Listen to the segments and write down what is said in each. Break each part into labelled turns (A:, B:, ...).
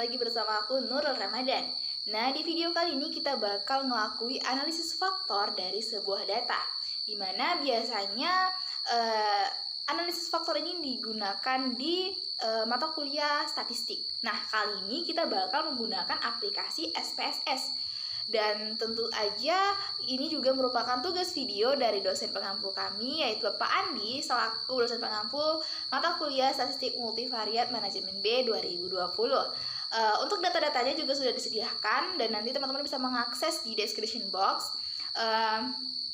A: lagi bersama aku Nurul Ramadan. Nah, di video kali ini kita bakal ngelakuin analisis faktor dari sebuah data, dimana biasanya analisis faktor ini digunakan di mata kuliah statistik. Nah, kali ini kita bakal menggunakan aplikasi SPSS. Dan tentu aja ini juga merupakan tugas video dari dosen pengampu kami, yaitu Bapak Andi selaku dosen pengampu mata kuliah Statistik Multivariat Manajemen B 2020. Untuk data-datanya juga sudah disediakan dan nanti teman-teman bisa mengakses di description box.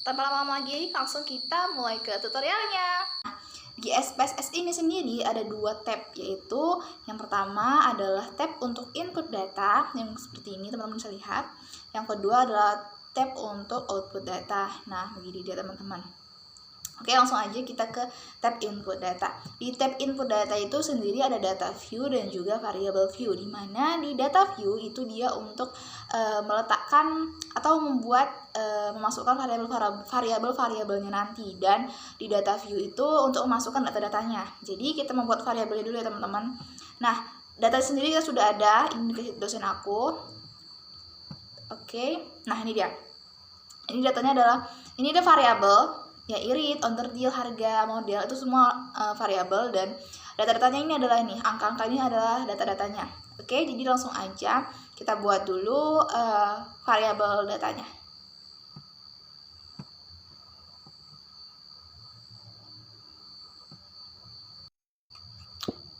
A: Tanpa lama-lama lagi, langsung kita mulai ke tutorialnya. Di SPSS ini sendiri ada dua tab, yaitu yang pertama adalah tab untuk input data yang seperti ini teman-teman bisa lihat. Yang kedua adalah tab untuk output data. Nah, begini dia teman-teman. Oke, langsung aja kita ke tab input data. Di tab input data itu sendiri ada data view dan juga variable view, di mana di data view itu dia untuk meletakkan atau membuat memasukkan variabel-variabelnya nanti, dan di data view itu untuk memasukkan data-datanya. Jadi kita membuat variabelnya dulu ya teman-teman. Nah, data sendiri kita sudah ada, ini dikasih dosen aku. Oke, nah ini dia. Ini datanya adalah, ini ada variabel ya, irit, onderdil, harga, model, itu semua variabel, dan data-datanya ini adalah ini, angka-angka ini adalah data-datanya. Oke, jadi langsung aja kita buat dulu variabel datanya.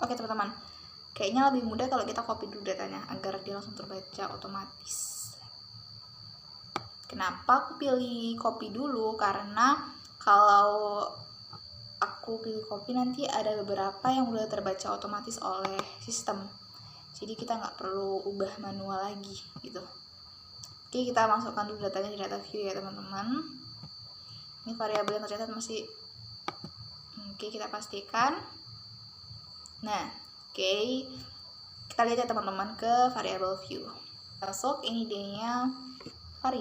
A: Oke teman-teman, kayaknya lebih mudah kalau kita copy dulu datanya agar dia langsung terbaca otomatis. Kenapa aku pilih copy dulu? Karena kalau aku pilih copy nanti ada beberapa yang udah terbaca otomatis oleh sistem, jadi kita nggak perlu ubah manual lagi gitu. Oke, kita masukkan dulu datanya di data view ya teman-teman. Ini variabel yang tercatat masih oke, kita pastikan. Nah, oke, kita lihat ya teman-teman ke variable view. Masuk, ini dia-nya var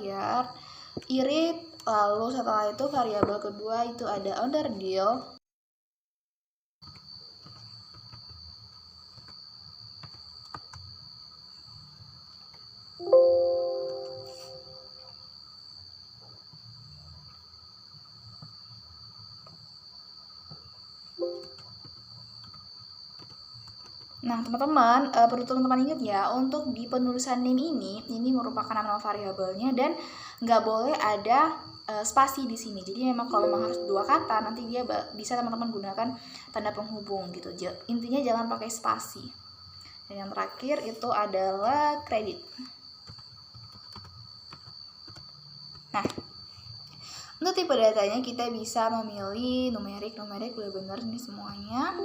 A: irit. Lalu setelah itu variabel kedua itu ada onderdil. Nah teman-teman, perlu teman-teman ingat ya, untuk di penulisan name ini merupakan nama variabelnya dan nggak boleh ada spasi di sini. Jadi memang kalau memang harus dua kata, nanti dia bisa teman-teman gunakan tanda penghubung gitu. Intinya jangan pakai spasi. Dan yang terakhir itu adalah kredit. Nah, untuk tipe datanya kita bisa memilih numerik udah bener nih semuanya.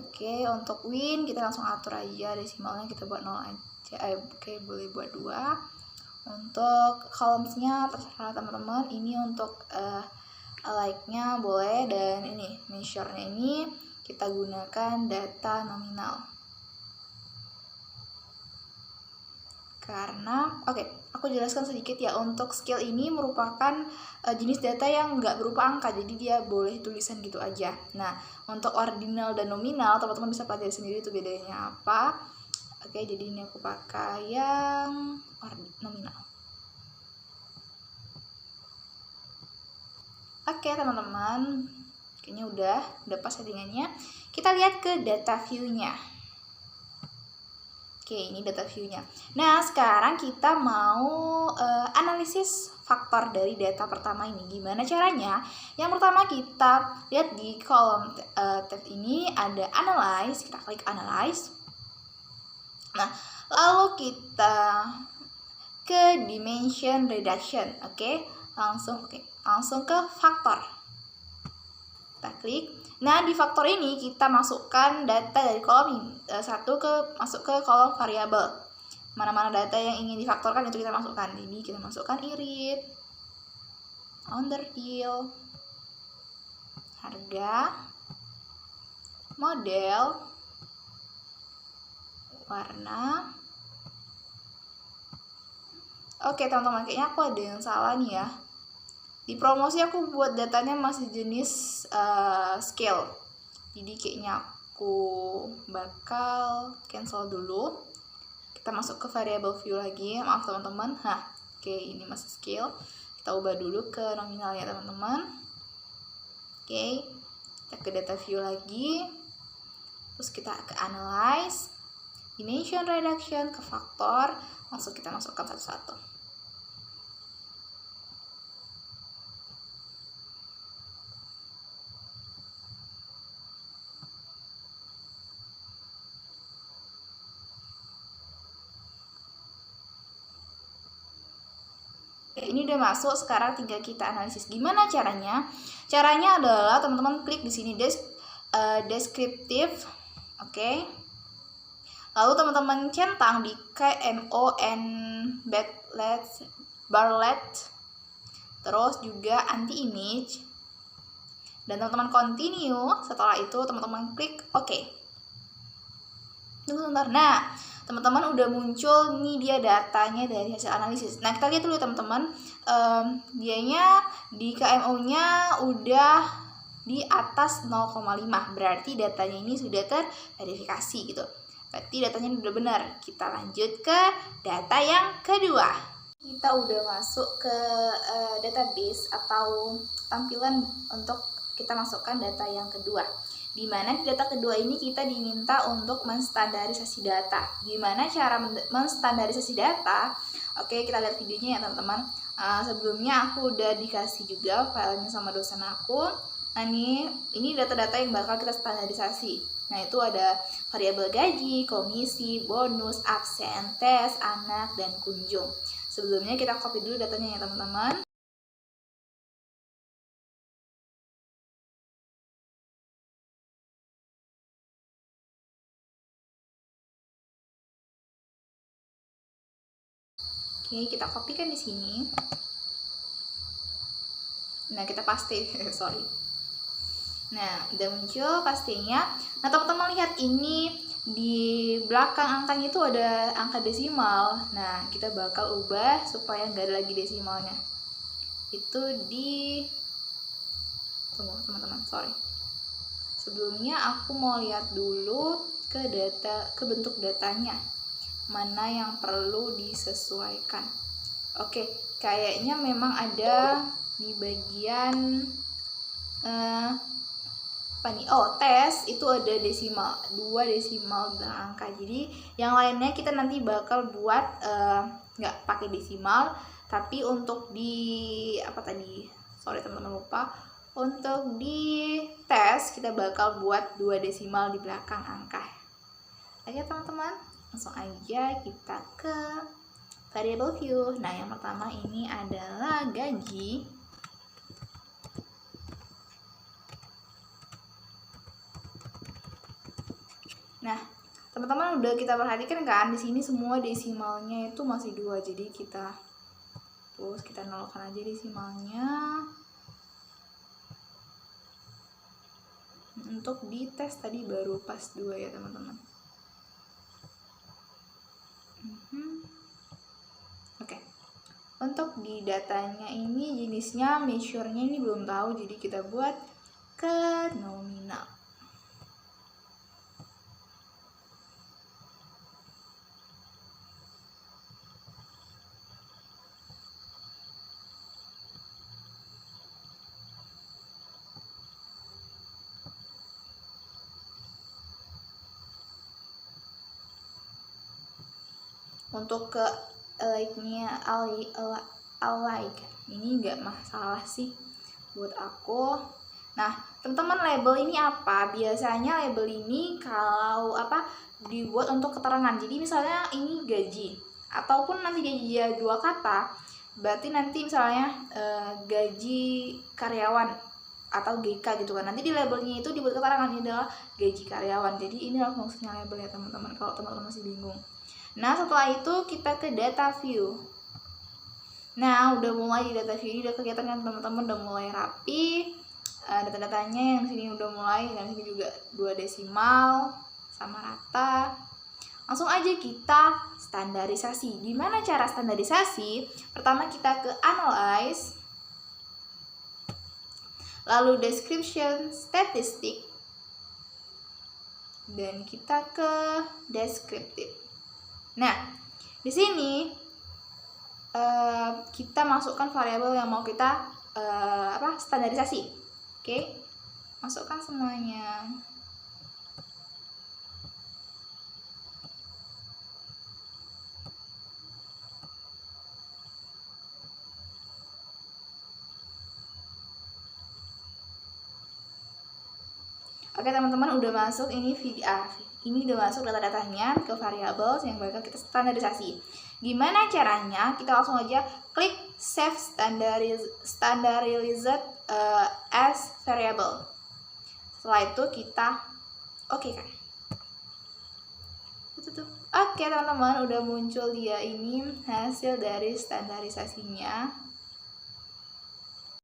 A: Oke, untuk win kita langsung atur aja, desimalnya kita buat 0 aja. Oke, boleh buat 2. Untuk columns-nya terserah teman-teman. Ini untuk like-nya boleh, dan ini measure-nya ini kita gunakan data nominal. Karena aku jelaskan sedikit ya, untuk skill ini merupakan jenis data yang nggak berupa angka, jadi dia boleh tulisan gitu aja. Nah, untuk ordinal dan nominal teman-teman bisa pelajari sendiri itu bedanya apa. Oke, jadi ini aku pakai yang nominal. Oke teman-teman, kayaknya udah pas settingannya. Kita lihat ke data view-nya. Oke, ini data view-nya. Nah, sekarang kita mau analisis faktor dari data pertama ini. Gimana caranya? Yang pertama kita lihat di kolom tab ini ada analyze. Kita klik analyze. Nah, lalu kita ke dimension reduction. Oke, langsung ke faktor. Kita klik. Nah, di faktor ini kita masukkan data dari kolom ini masuk ke kolom variabel. Mana-mana data yang ingin difaktorkan itu kita masukkan. Ini kita masukkan irit, onderdil, harga, model, warna. Oke teman-teman, kayaknya aku ada yang salah nih ya. Di promosi aku buat datanya masih jenis scale, jadi kayaknya aku bakal cancel dulu. Kita masuk ke variable view lagi. Maaf teman-teman. Oke, ini masih scale. Kita ubah dulu ke nominal ya teman-teman. Oke, kita ke data view lagi. Terus kita ke analyze, dimension reduction, ke faktor. Langsung kita masukkan satu-satu. Ini udah masuk, sekarang tinggal kita analisis. Gimana caranya? Caranya adalah teman-teman klik di sini descriptive, oke. Lalu teman-teman centang di KMON Barlet, terus juga anti image, dan teman-teman continue. Setelah itu teman-teman klik OK. Tunggu sebentar. Nah, teman-teman udah muncul nih dia datanya dari hasil analisis. Nah, kita lihat dulu teman-teman, dianya di KMO-nya udah di atas 0,5, berarti datanya ini sudah terverifikasi gitu. Berarti datanya udah benar. Kita lanjut ke data yang kedua. Kita udah masuk ke database atau tampilan untuk kita masukkan data yang kedua. Di mana di data kedua ini kita diminta untuk menstandarisasi data. Gimana cara menstandarisasi data? Oke, kita lihat videonya ya teman-teman. Sebelumnya aku udah dikasih juga filenya sama dosen aku. Nah ini data-data yang bakal kita standarisasi. Nah itu ada variabel gaji, komisi, bonus, absen, tes, anak, dan kunjung. Sebelumnya kita copy dulu datanya ya teman-teman. Oke, kita kopikan di sini. Nah, kita paste, sorry. Nah, udah muncul pastenya. Nah, teman-teman lihat ini di belakang angkanya itu ada angka desimal. Nah, kita bakal ubah supaya nggak ada lagi desimalnya. Itu di... Tunggu, teman-teman, sorry. Sebelumnya aku mau lihat dulu ke bentuk datanya. Mana yang perlu disesuaikan. Oke, kayaknya memang ada di bagian apa nih? Oh, tes itu ada desimal, 2 desimal belakang angka. Jadi yang lainnya kita nanti bakal buat nggak pakai desimal, tapi untuk di apa tadi? Sorry teman-teman lupa. Untuk di tes kita bakal buat 2 desimal di belakang angka. Oke teman-teman. Langsung aja kita ke variable view. Nah, yang pertama ini adalah gaji. Nah, teman-teman udah kita perhatikan kan di sini semua desimalnya itu masih 2. Jadi kita nolkan aja desimalnya. Untuk di tes tadi baru pas 2 ya, teman-teman. Oke. Untuk di datanya ini jenisnya measure-nya ini belum tahu, jadi kita buat ke nominal. Untuk ke like-nya alike ini nggak masalah sih buat aku. Nah teman-teman, label ini apa? Biasanya label ini kalau dibuat untuk keterangan. Jadi misalnya ini gaji, ataupun nanti gaji 2 kata, berarti nanti misalnya gaji karyawan atau GK gitu kan. Nanti di labelnya itu dibuat keterangan ini adalah gaji karyawan. Jadi ini maksudnya label ya teman-teman, kalau teman-teman masih bingung. Nah setelah itu kita ke data view. Nah udah mulai di data view ini udah kelihatan kan teman-teman, udah mulai rapi. Data-datanya yang sini udah mulai, dan sini juga 2 desimal sama rata. Langsung aja kita standarisasi. Gimana cara standarisasi? Pertama kita ke analyze, lalu description statistic, dan kita ke descriptive. Nah, di sini kita masukkan variabel yang mau kita standarisasi. Oke, masukkan semuanya. Oke teman-teman, udah masuk ini udah masuk data-datanya ke variabel yang bakal kita standarisasi. Gimana caranya? Kita langsung aja klik save standardized as variable. Setelah itu kita oke kan. Oke teman-teman, udah muncul dia ini hasil dari standarisasinya.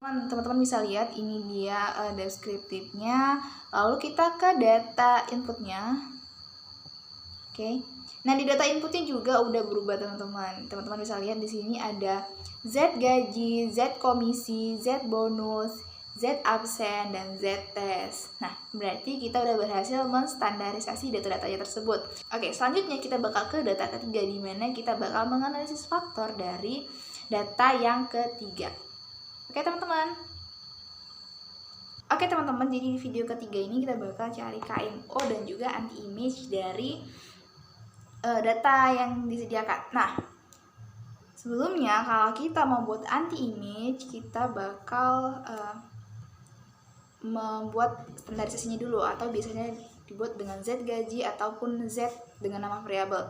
A: Teman-teman bisa lihat ini dia deskriptifnya. Lalu kita ke data inputnya. Oke. Nah, di data inputnya juga udah berubah teman-teman. Teman-teman bisa lihat di sini ada Z gaji, Z komisi, Z bonus, Z absen, dan Z tes. Nah, berarti kita udah berhasil menstandarisasi data-datanya tersebut. Oke, selanjutnya kita bakal ke data ketiga, di mana kita bakal menganalisis faktor dari data yang ketiga. Oke teman-teman. Oke teman-teman, jadi di video ketiga ini kita bakal cari KMO dan juga anti-image dari data yang disediakan. Nah, sebelumnya kalau kita mau buat anti-image, kita bakal membuat standarisasinya dulu, atau biasanya dibuat dengan Z gaji ataupun Z dengan nama variabel.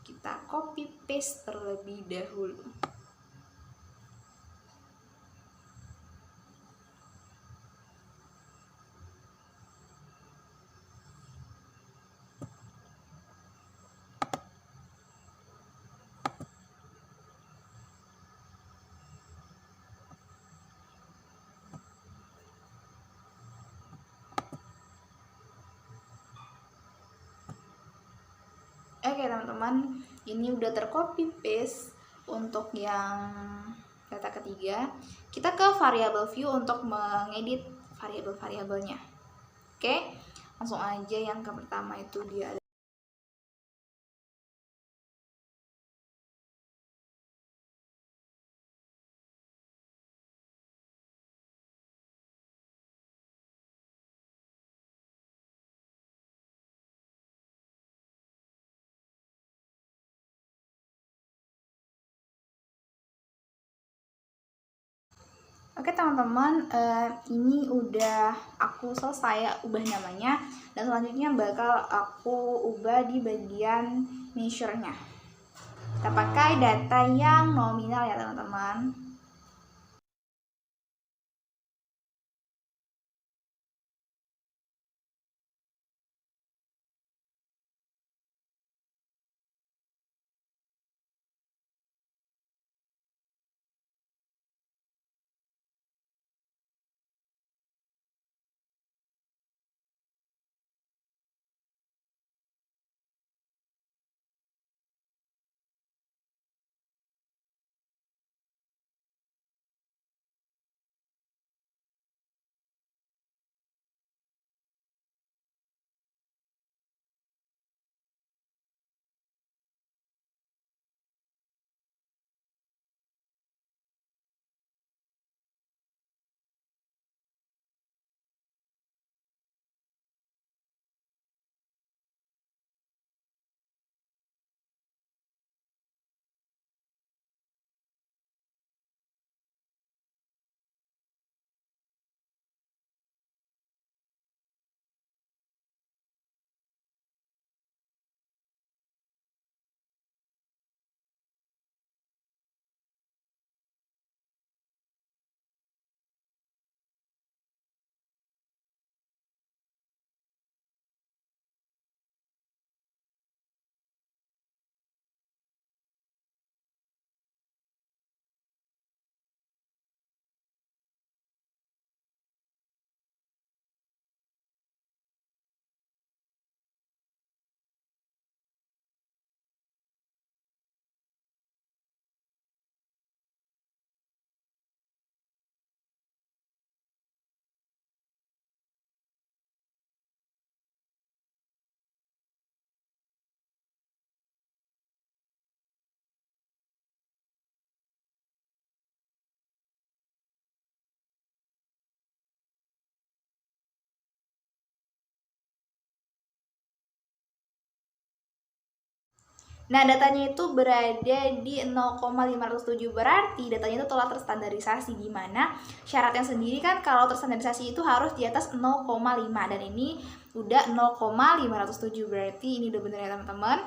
A: Kita copy paste terlebih dahulu. Oke teman-teman, ini udah tercopy paste untuk yang data ketiga. Kita ke variable view untuk mengedit variabel-variabelnya. Oke, langsung aja yang ke pertama itu dia ada. Oke teman-teman, ini udah aku selesai ubah namanya, dan selanjutnya bakal aku ubah di bagian measure-nya. Kita pakai data yang nominal ya teman-teman. Nah, datanya itu berada di 0,507, berarti datanya itu telah terstandarisasi, di mana syaratnya sendiri kan kalau terstandarisasi itu harus di atas 0,5, dan ini udah 0,507, berarti ini udah bener ya teman-teman.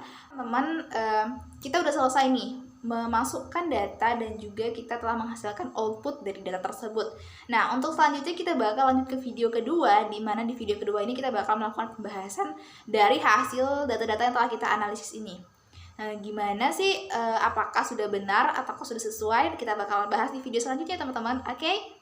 A: Kita udah selesai nih memasukkan data dan juga kita telah menghasilkan output dari data tersebut. Nah, untuk selanjutnya kita bakal lanjut ke video kedua, di mana di video kedua ini kita bakal melakukan pembahasan dari hasil data-data yang telah kita analisis ini. Nah, gimana sih, apakah sudah benar ataukah sudah sesuai? Kita bakal bahas di video selanjutnya teman-teman, oke?